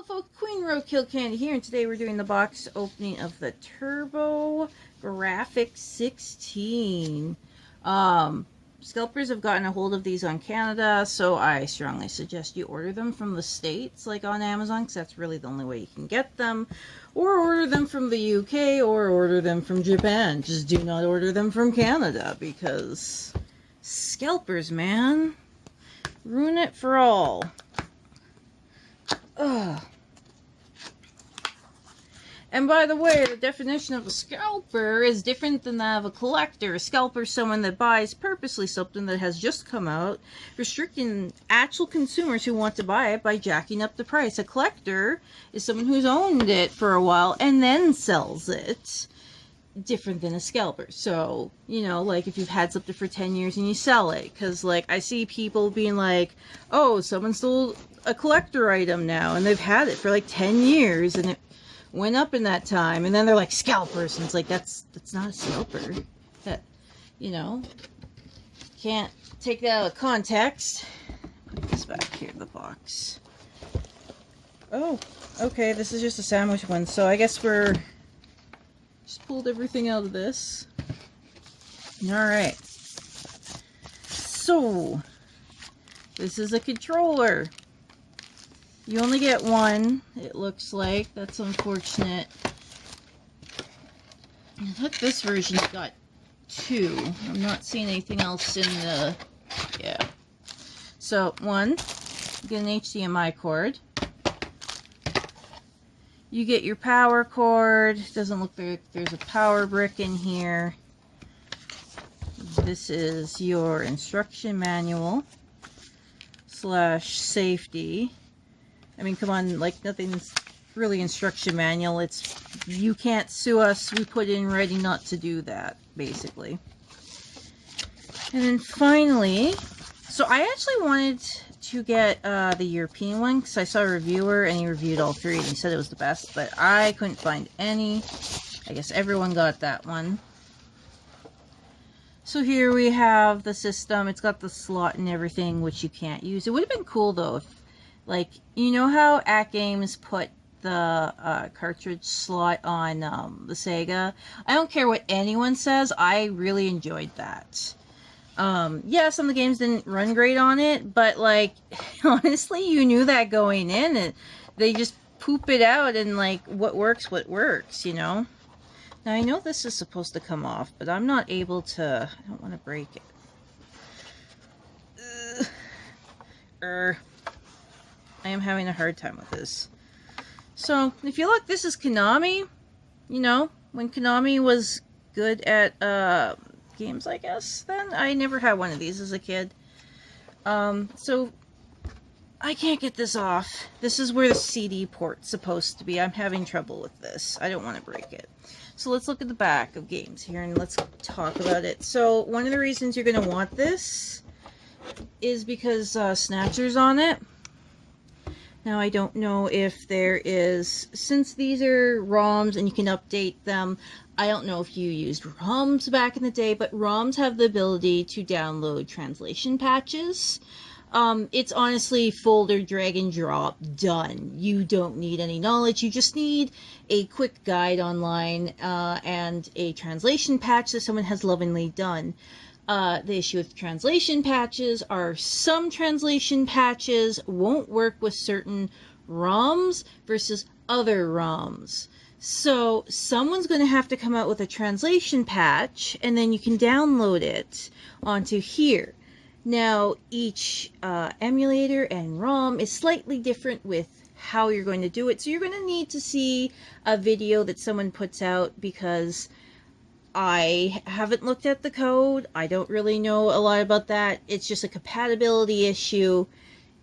Hello folks, Queen Roadkill Candy here, and today we're doing the box opening of the TurboGrafx 16. Scalpers have gotten a hold of these on Canada, so I strongly suggest you order them from the States, like on Amazon, because that's really the only way you can get them. Or order them from the UK, or order them from Japan. Just do not order them from Canada, because scalpers, man. Ruin it for all. Ugh. And by the way, the definition of a scalper is different than that of a collector. A scalper is someone that buys purposely something that has just come out, restricting actual consumers who want to buy it by jacking up the price. A collector is someone who's owned it for a while and then sells it. Different than a scalper. So, you know, like if you've had something for 10 years and you sell it, because like I see people being like, oh, someone stole a collector item now and they've had it for like 10 years and it went up in that time, and then they're like scalpers, and it's like that's not a scalper. That, you know, can't take that out of context. Put this back here in the box. Oh, okay, this is just a sandwich one, so I guess we're just pulled everything out of this. Alright. So, this is a controller. You only get one, it looks like. That's unfortunate. I think this version's got two. I'm not seeing anything else in the... Yeah. So, one, you get an HDMI cord. You get your power cord. Doesn't look like there's a power brick in here. This is your instruction manual / safety. I mean, come on, like nothing's really instruction manual. It's, you can't sue us. We put in writing not to do that, basically. And then finally, so I actually wanted to get the European one because I saw a reviewer and he reviewed all three and he said it was the best, but I couldn't find any. I guess everyone got that one. So here we have the system. It's got the slot and everything, which you can't use. It would have been cool though if, like, you know how AtGames put the cartridge slot on the Sega? I don't care what anyone says, I really enjoyed that. Yeah, some of the games didn't run great on it, but like, honestly, you knew that going in, and they just poop it out, and like, what works, you know? Now, I know this is supposed to come off, but I'm not able to, I don't want to break it. I am having a hard time with this. So, if you look, this is Konami. You know, when Konami was good at games, I guess, then I never had one of these as a kid. So, I can't get this off. This is where the CD port's supposed to be. I'm having trouble with this. I don't want to break it. So, let's look at the back of games here and let's talk about it. So, one of the reasons you're going to want this is because Snatcher's on it. Now, I don't know if there is, since these are ROMs and you can update them, I don't know if you used ROMs back in the day, but ROMs have the ability to download translation patches. It's honestly folder, drag and drop, done. You don't need any knowledge, you just need a quick guide online and a translation patch that someone has lovingly done. The issue with translation patches are some translation patches won't work with certain ROMs versus other ROMs. So someone's going to have to come out with a translation patch and then you can download it onto here. Now each emulator and ROM is slightly different with how you're going to do it. So you're going to need to see a video that someone puts out because I haven't looked at the code. I don't really know a lot about that. It's just a compatibility issue.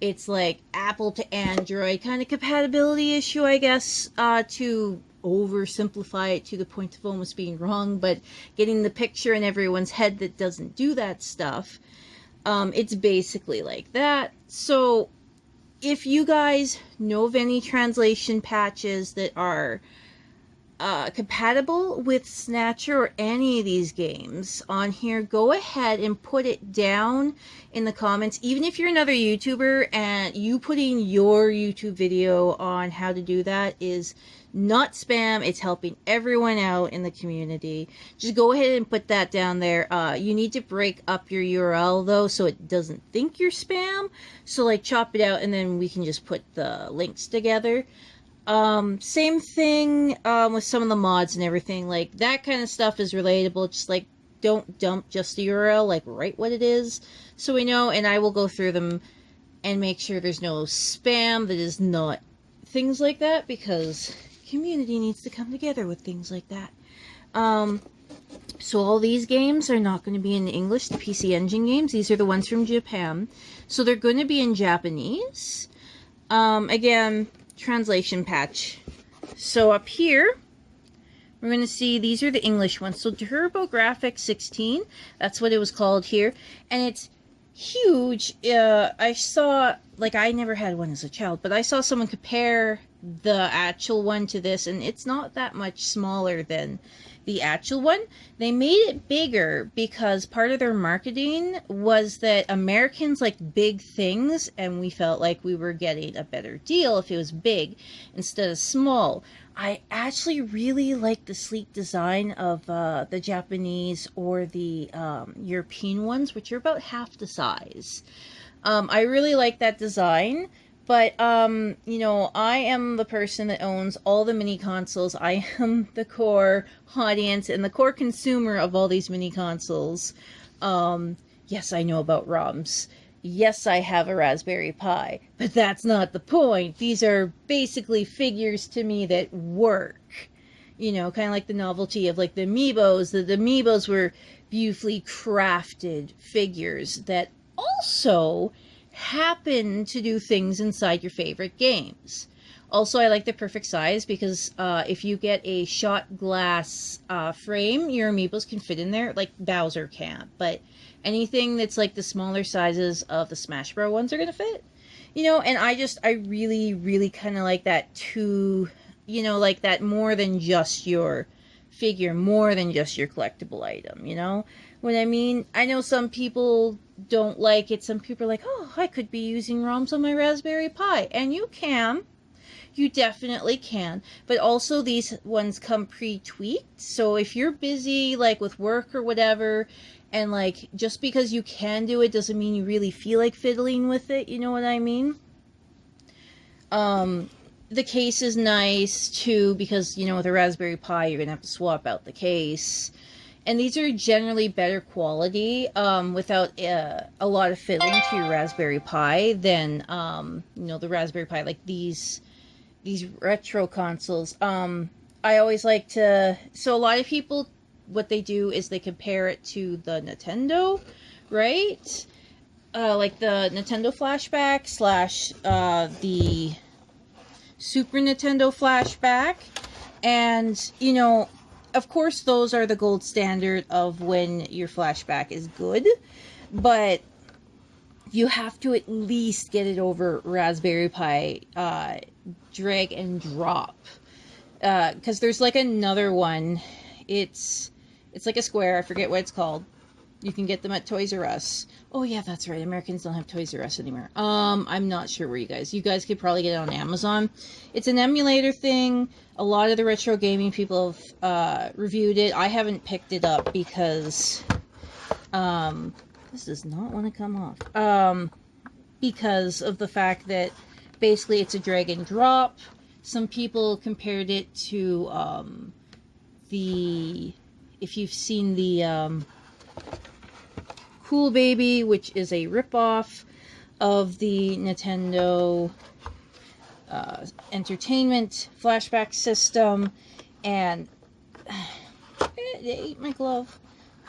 It's like Apple to Android kind of compatibility issue, I guess, to oversimplify it to the point of almost being wrong, but getting the picture in everyone's head that doesn't do that stuff. It's basically like that. So if you guys know of any translation patches that are compatible with Snatcher or any of these games on here, go ahead and put it down in the comments. Even if you're another YouTuber and you putting your YouTube video on how to do that is not spam, it's helping everyone out in the community. Just go ahead and put that down there. You need to break up your URL though so it doesn't think you're spam. So like chop it out and then we can just put the links together. Same thing with some of the mods and everything. Like that kind of stuff is relatable. Just like don't dump just the URL, like write what it is so we know, and I will go through them and make sure there's no spam that is not things like that, because community needs to come together with things like that. So all these games are not going to be in English, the PC Engine games. These are the ones from Japan. So they're going to be in Japanese. Again, translation patch. So up here, we're going to see these are the English ones. So TurboGrafx 16, that's what it was called here. And it's huge. I saw, like I never had one as a child, but I saw someone compare the actual one to this, and it's not that much smaller than the actual one. They made it bigger because part of their marketing was that Americans like big things, and we felt like we were getting a better deal if it was big instead of small. I actually really like the sleek design of the Japanese or the European ones, which are about half the size. I really like that design. But, you know, I am the person that owns all the mini consoles. I am the core audience and the core consumer of all these mini consoles. Yes, I know about ROMs. Yes, I have a Raspberry Pi. But that's not the point. These are basically figures to me that work. You know, kind of like the novelty of like the Amiibos. The Amiibos were beautifully crafted figures that also happen to do things inside your favorite games. Also, I like the perfect size because if you get a shot glass frame, your Amiibos can fit in there. Like Bowser can't, but anything that's like the smaller sizes of the Smash Bros. Ones are going to fit. You know, and I really, really kind of like that too, you know, like that more than just your figure, more than just your collectible item, you know? What I mean, I know some people don't like it. Some people are like, oh, I could be using ROMs on my Raspberry Pi. And you can. You definitely can. But also these ones come pre-tweaked. So if you're busy, like with work or whatever, and like just because you can do it doesn't mean you really feel like fiddling with it. You know what I mean? The case is nice too because, you know, with a Raspberry Pi, you're going to have to swap out the case. And these are generally better quality without a lot of fiddling to your Raspberry Pi than, you know, the Raspberry Pi, like these retro consoles. I always like to, so a lot of people, what they do is they compare it to the Nintendo, right? Like the Nintendo Flashback / the Super Nintendo Flashback. And, you know, of course, those are the gold standard of when your flashback is good, but you have to at least get it over Raspberry Pi drag and drop. Because there's like another one. It's like a square. I forget what it's called. You can get them at Toys R Us. Oh yeah, that's right. Americans don't have Toys R Us anymore. I'm not sure where you guys could probably get it on Amazon. It's an emulator thing. A lot of the retro gaming people have reviewed it. I haven't picked it up because this does not want to come off. Because of the fact that basically it's a drag and drop. Some people compared it to if you've seen the Cool Baby, which is a ripoff of the Nintendo Entertainment Flashback System, and it ate my glove.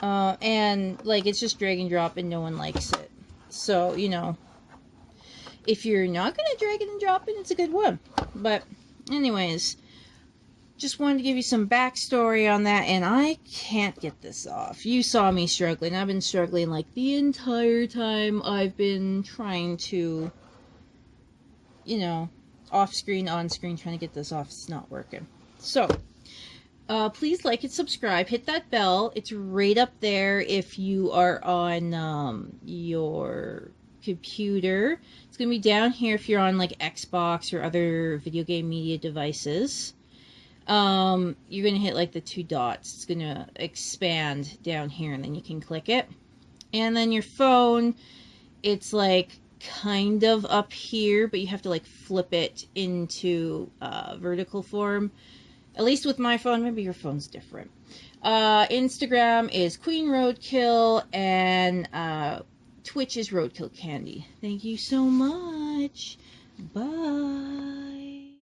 And like it's just drag and drop, and no one likes it. So you know, if you're not gonna drag it and drop it, it's a good one. But anyways, just wanted to give you some backstory on that, and I can't get this off. You saw me struggling. I've been struggling like the entire time I've been trying to, you know, off screen, on screen, trying to get this off. It's not working. So, Please like and subscribe. Hit that bell. It's right up there if you are on your computer. It's going to be down here if you're on like Xbox or other video game media devices. You're going to hit like the 2 dots. It's going to expand down here, and then you can click it. And then your phone, it's like kind of up here, but you have to like flip it into vertical form. At least with my phone. Maybe your phone's different. Instagram is Queen Roadkill, and Twitch is Roadkill Candy. Thank you so much. Bye.